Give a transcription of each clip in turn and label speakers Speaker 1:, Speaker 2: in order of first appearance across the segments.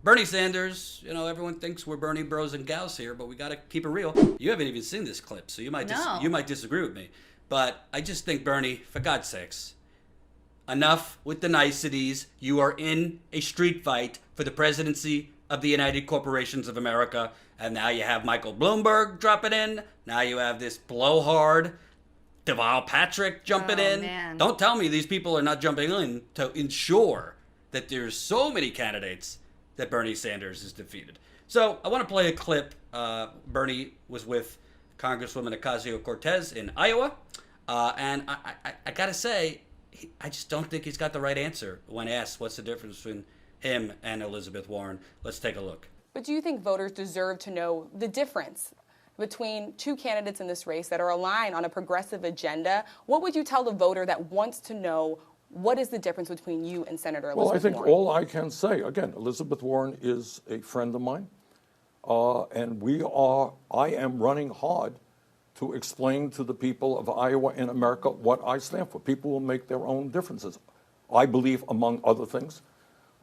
Speaker 1: Bernie Sanders, everyone thinks we're Bernie bros and gals here, but we got to keep it real. You haven't even seen this clip, so you might
Speaker 2: No.
Speaker 1: you might disagree with me. But I just think, Bernie, for God's sakes, enough with the niceties. You are in a street fight for the presidency of the United Corporations of America, and now you have Michael Bloomberg dropping in. Now you have this blowhard Deval Patrick jumping in.
Speaker 2: Man.
Speaker 1: Don't tell me these people are not jumping in to ensure that there's so many candidates that Bernie Sanders is defeated. So I want to play a clip. Bernie was with Congresswoman Ocasio-Cortez in Iowa. And I got to say, I just don't think he's got the right answer when asked what's the difference between him and Elizabeth Warren. Let's take a look.
Speaker 3: But do you think voters deserve to know the difference between two candidates in this race that are aligned on a progressive agenda? What would you tell the voter that wants to know what is the difference between you and Senator Elizabeth Warren?
Speaker 4: Well, I think all I can say, again, Elizabeth Warren is a friend of mine, and I am running hard to explain to the people of Iowa and America what I stand for. People will make their own differences. I believe, among other things,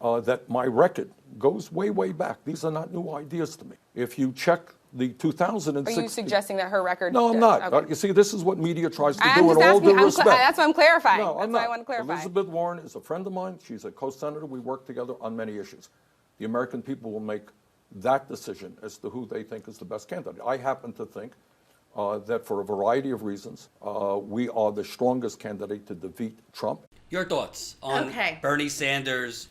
Speaker 4: that my record goes way, way back. These are not new ideas to me. If you check the 2006...
Speaker 3: Are you suggesting that her record...
Speaker 4: No, I'm not.
Speaker 3: Okay.
Speaker 4: You see, this is what media tries to
Speaker 3: I'm
Speaker 4: do in
Speaker 3: just
Speaker 4: all
Speaker 3: asking,
Speaker 4: due respect.
Speaker 3: that's what I'm clarifying.
Speaker 4: No,
Speaker 3: that's
Speaker 4: I'm
Speaker 3: why
Speaker 4: not.
Speaker 3: I want to clarify.
Speaker 4: Elizabeth Warren is a friend of mine. She's a co-senator. We work together on many issues. The American people will make that decision as to who they think is the best candidate. I happen to think that for a variety of reasons, we are the strongest candidate to defeat Trump.
Speaker 1: Your thoughts on Bernie Sanders,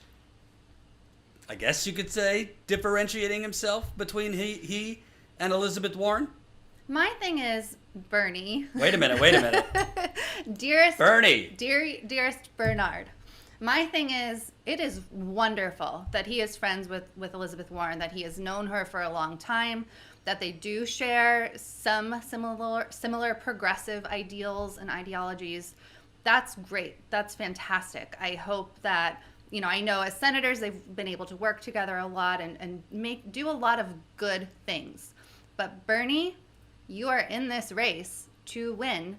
Speaker 1: I guess you could say, differentiating himself between he and Elizabeth Warren?
Speaker 2: My thing is, Bernie.
Speaker 1: Wait a minute.
Speaker 2: Dearest
Speaker 1: Bernie.
Speaker 2: Dearest Bernard. My thing is, it is wonderful that he is friends with Elizabeth Warren, that he has known her for a long time, that they do share some similar progressive ideals and ideologies. That's great. That's fantastic. I hope that, I know as senators, they've been able to work together a lot and do a lot of good things. But Bernie, you are in this race to win,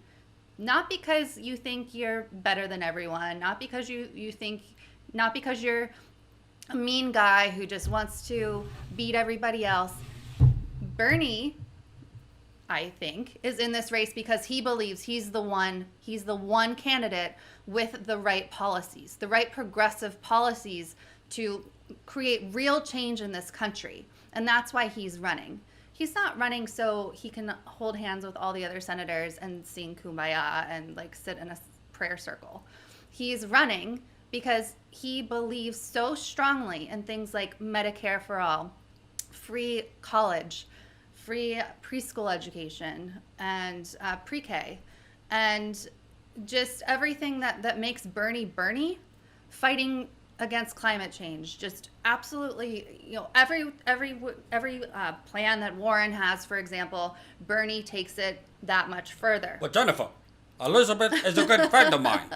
Speaker 2: not because you think you're better than everyone, not because not because you're a mean guy who just wants to beat everybody else. Bernie, I think, is in this race because he believes he's the one candidate with the right policies, the right progressive policies to create real change in this country. And that's why he's running. He's not running so he can hold hands with all the other senators and sing Kumbaya and sit in a prayer circle. He's running because he believes so strongly in things like Medicare for all, free college, free preschool education, and pre-K, and just everything that makes Bernie, fighting against climate change. Just absolutely, every plan that Warren has, for example, Bernie takes it that much further.
Speaker 1: Well, Jennifer, Elizabeth is a good friend of mine.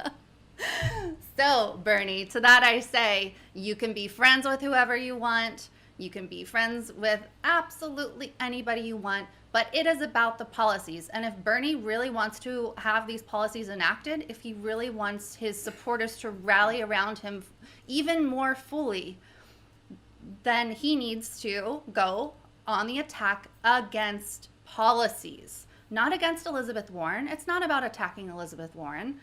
Speaker 2: So, Bernie, to that I say, you can be friends with whoever you want. You can be friends with absolutely anybody you want, but it is about the policies. And if Bernie really wants to have these policies enacted, if he really wants his supporters to rally around him even more fully, then he needs to go on the attack against policies, not against Elizabeth Warren. It's not about attacking Elizabeth Warren.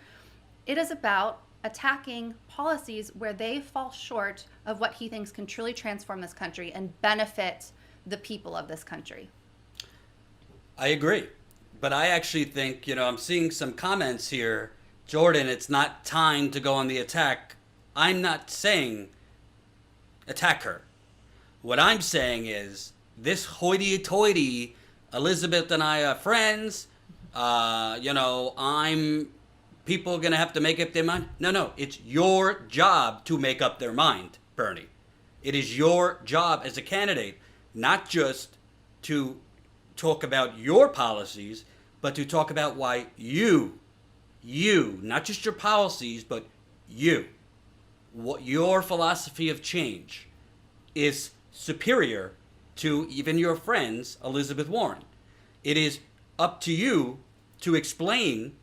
Speaker 2: It is about attacking policies where they fall short of what he thinks can truly transform this country and benefit the people of this country.
Speaker 1: I agree. But I actually think, I'm seeing some comments here. Jordan, it's not time to go on the attack. I'm not saying attack her. What I'm saying is this hoity-toity, Elizabeth and I are friends, people are going to have to make up their mind. No, it's your job to make up their mind, Bernie. It is your job as a candidate, not just to talk about your policies, but to talk about why you, not just your policies, but what your philosophy of change is superior to even your friends, Elizabeth Warren. It is up to you to explain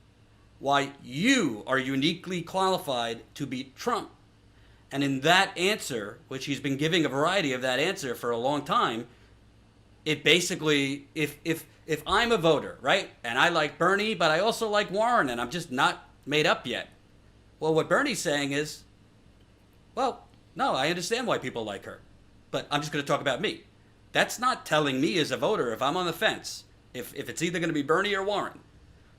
Speaker 1: why you are uniquely qualified to beat Trump. And in that answer, which he's been giving a variety of that answer for a long time, it basically, if I'm a voter, right, and I like Bernie, but I also like Warren, and I'm just not made up yet. Well, what Bernie's saying is, well, no, I understand why people like her, but I'm just going to talk about me. That's not telling me as a voter, if I'm on the fence, if it's either going to be Bernie or Warren,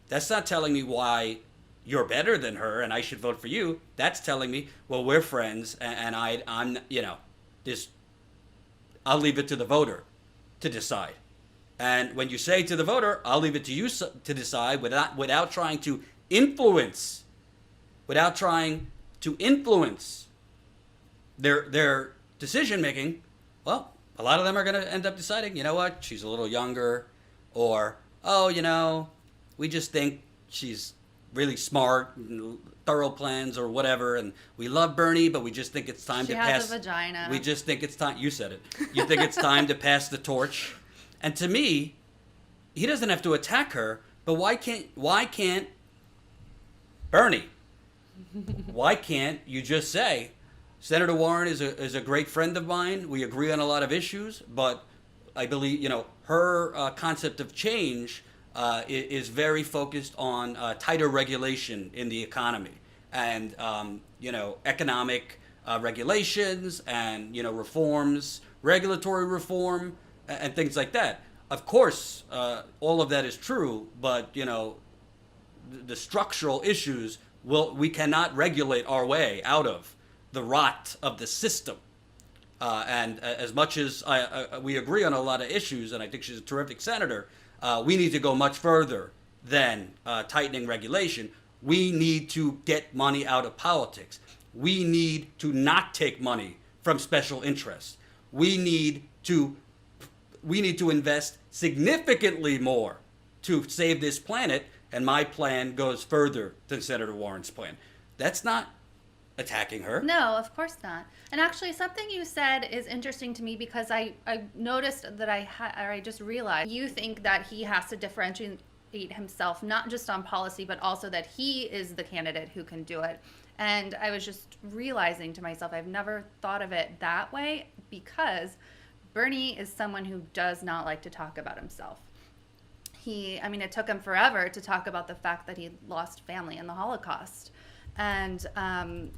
Speaker 1: that's not telling me why you're better than her and I should vote for you. That's telling me, well, we're friends, and I'm, this, I'll leave it to the voter to decide. And when you say to the voter, I'll leave it to you to decide without trying to influence, their decision making, well, a lot of them are going to end up deciding, you know what, she's a little younger, or, oh, we just think she's really smart, thorough plans or whatever, and we love Bernie, but we just think it's time to pass.
Speaker 2: She has a vagina.
Speaker 1: We just think it's time. You said it. You think it's time to pass the torch, and to me, he doesn't have to attack her. But why can't Bernie? Why can't you just say, Senator Warren is a great friend of mine. We agree on a lot of issues, but I believe her concept of change is very focused on tighter regulation in the economy and economic regulations and reforms, regulatory reform, and things like that. Of course, all of that is true, but the structural issues we cannot regulate our way out of the rot of the system. And as much as we agree on a lot of issues, and I think she's a terrific senator, we need to go much further than tightening regulation. We need to get money out of politics. We need to not take money from special interests. We need to invest significantly more to save this planet, and my plan goes further than Senator Warren's plan. That's not attacking her.
Speaker 2: No, of course not. And actually, something you said is interesting to me because I noticed that I just realized you think that he has to differentiate himself not just on policy, but also that he is the candidate who can do it. And I was just realizing to myself, I've never thought of it that way because Bernie is someone who does not like to talk about himself. It took him forever to talk about the fact that he lost family in the Holocaust. And I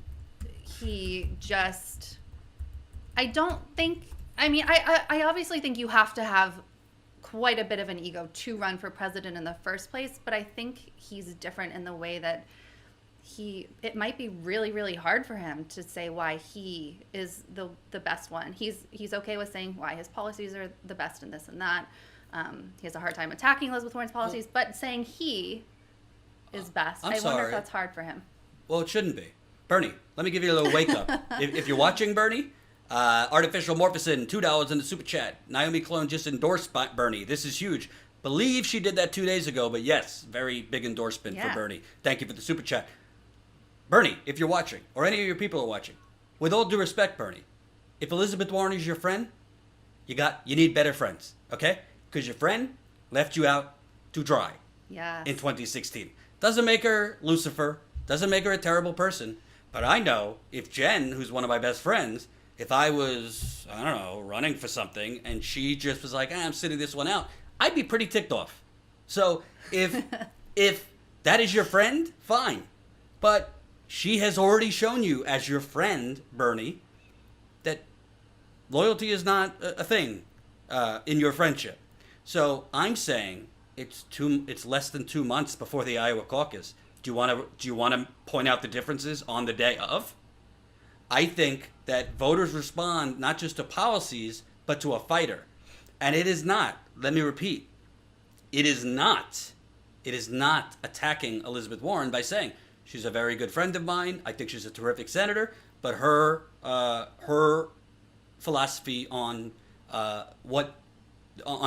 Speaker 2: obviously think you have to have quite a bit of an ego to run for president in the first place, but I think he's different in the way that it might be really, really hard for him to say why he is the best one. He's okay with saying why his policies are the best in this and that. He has a hard time attacking Elizabeth Warren's policies, but saying he is best. I wonder if that's hard for him.
Speaker 1: Well, it shouldn't be. Bernie, let me give you a little wake up. If you're watching Bernie, Artificial Morphicin, $2 in the super chat. Naomi Clone just endorsed Bernie. This is huge. Believe she did that 2 days ago, but yes, very big endorsement for Bernie. Thank you for the super chat. Bernie, if you're watching, or any of your people are watching, with all due respect, Bernie, if Elizabeth Warren is your friend, you need better friends, okay? Because your friend left you out to dry in 2016. Doesn't make her Lucifer, doesn't make her a terrible person, but I know if Jen, who's one of my best friends, if I was, I don't know, running for something and she just was like, I'm sitting this one out, I'd be pretty ticked off. So if that is your friend, fine. But she has already shown you as your friend, Bernie, that loyalty is not a thing in your friendship. So I'm saying it's less than 2 months before the Iowa caucus. Do you want to point out the differences on the day of? I think that voters respond not just to policies, but to a fighter. And it is not, let me repeat, it is not attacking Elizabeth Warren by saying, she's a very good friend of mine, I think she's a terrific senator, but her philosophy on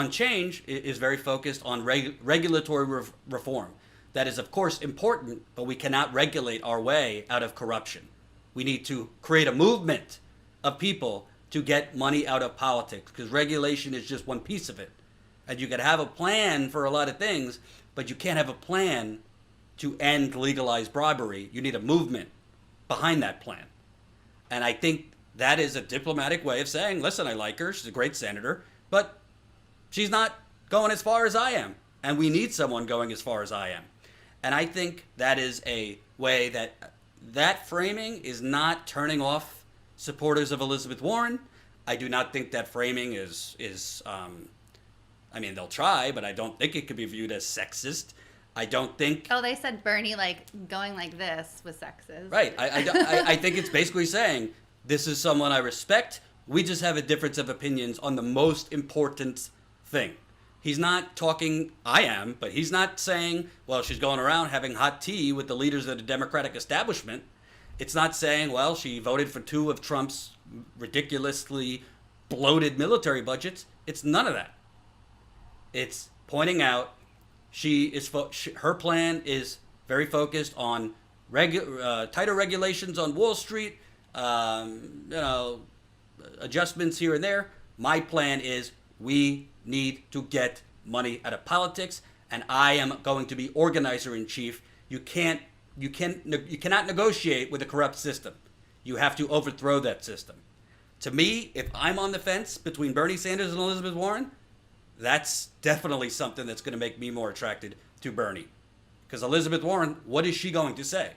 Speaker 1: change is very focused on regulatory reform. That is, of course, important, but we cannot regulate our way out of corruption. We need to create a movement of people to get money out of politics, because regulation is just one piece of it. And you can have a plan for a lot of things, but you can't have a plan to end legalized bribery. You need a movement behind that plan. And I think that is a diplomatic way of saying, listen, I like her. She's a great senator, but she's not going as far as I am. And we need someone going as far as I am. And I think that is a way that framing is not turning off supporters of Elizabeth Warren. I do not think that framing is I mean, they'll try, but I don't think it could be viewed as sexist. I don't think.
Speaker 2: Oh, they said Bernie going like this was sexist.
Speaker 1: Right. I think it's basically saying this is someone I respect. We just have a difference of opinions on the most important thing. He's not talking, I am, but he's not saying, well, she's going around having hot tea with the leaders of the Democratic establishment. It's not saying, well, she voted for 2 of Trump's ridiculously bloated military budgets. It's none of that. It's pointing out her plan is very focused on tighter regulations on Wall Street, adjustments here and there. My plan is we need to get money out of politics, and I am going to be organizer in chief. You cannot negotiate with a corrupt system. You have to overthrow that system. To me, if I'm on the fence between Bernie Sanders and Elizabeth Warren, that's definitely something that's going to make me more attracted to Bernie. Because Elizabeth Warren, what is she going to say?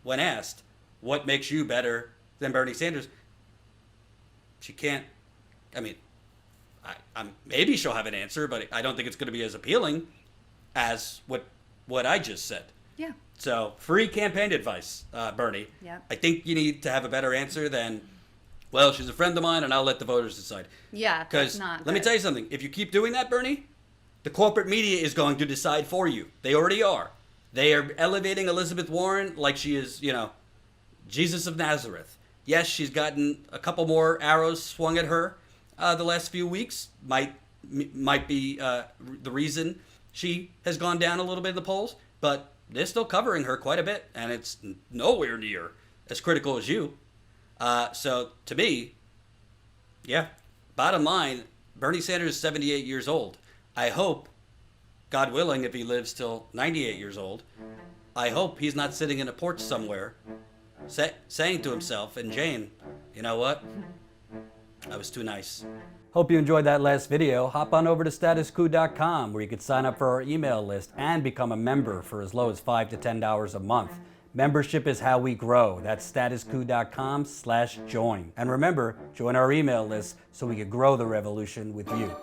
Speaker 1: When asked, what makes you better than Bernie Sanders? She can't, I mean, maybe she'll have an answer, but I don't think it's going to be as appealing as what I just said.
Speaker 2: Yeah.
Speaker 1: So, free campaign advice, Bernie.
Speaker 2: Yeah.
Speaker 1: I think you need to have a better answer than, well, she's a friend of mine and I'll let the voters decide.
Speaker 2: Yeah, that's
Speaker 1: Because
Speaker 2: not
Speaker 1: let me
Speaker 2: good.
Speaker 1: tell you something. If you keep doing that, Bernie, the corporate media is going to decide for you. They already are. They are elevating Elizabeth Warren like she is, Jesus of Nazareth. Yes, she's gotten a couple more arrows swung at her the last few weeks. Might be the reason she has gone down a little bit in the polls, but they're still covering her quite a bit, and it's nowhere near as critical as you. So to me, yeah, bottom line, Bernie Sanders is 78 years old. I hope, God willing, if he lives till 98 years old, I hope he's not sitting in a porch somewhere saying to himself, and Jane, you know what? I was too nice. Hope you enjoyed that last video. Hop on over to statuscoup.com where you can sign up for our email list and become a member for as low as $5 to $10 a month. Membership is how we grow. That's statuscoup.com/join. And remember, join our email list so we can grow the revolution with you.